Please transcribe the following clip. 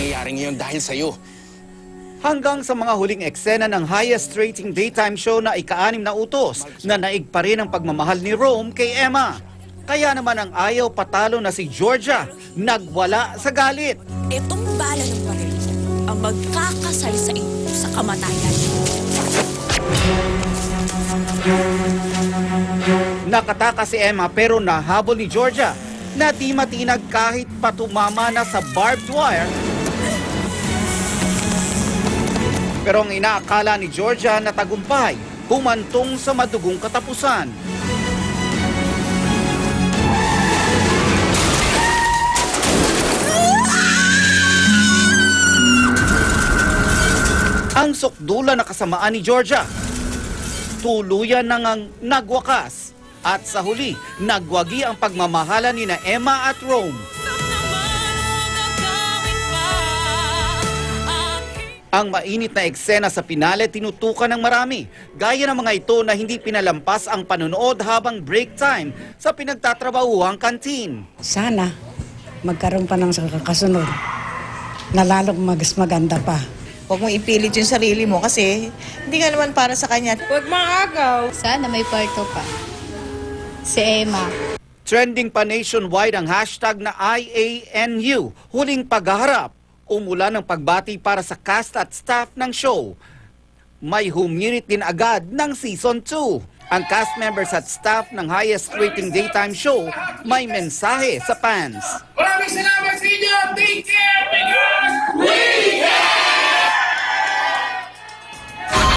nangyayari ngayon dahil sa'yo. Hanggang sa mga huling eksena ng highest rating daytime show na ika-6 na utos na naig pa rin ang pagmamahal ni Rome kay Emma. Kaya naman ang ayaw patalo na si Georgia, nagwala sa galit. Itong bala ng baril ang magkakasal sa inyo sa kamatayan. Nakataka si Emma pero nahabol ni Georgia na di matinag kahit patumama na sa barbed wire. Pero ang inaakala ni Georgia na tagumpay, humantong sa madugong katapusan. Ang sukdula na kasamaan ni Georgia, tuluyan na ngang nagwakas. At sa huli, nagwagi ang pagmamahala ni na Emma at Rome. Ang mainit na eksena sa pinale tinutukan ng marami. Gaya ng mga ito na hindi pinalampas ang panonood habang break time sa pinagtatrabahuang kantin. Sana magkaroon pa ng kasunod na lalong maganda pa. Huwag mong ipilit yung sarili mo kasi hindi ka naman para sa kanya. Huwag maagaw. Sana may parto pa. Si Emma. Trending pa nationwide ang hashtag na IANU, huling paghaharap. Umulan ng pagbati para sa cast at staff ng show. May humirit din agad ng Season 2. Ang cast members at staff ng highest rating daytime show may mensahe sa fans. Maraming salamat sa inyo! Take care because we care!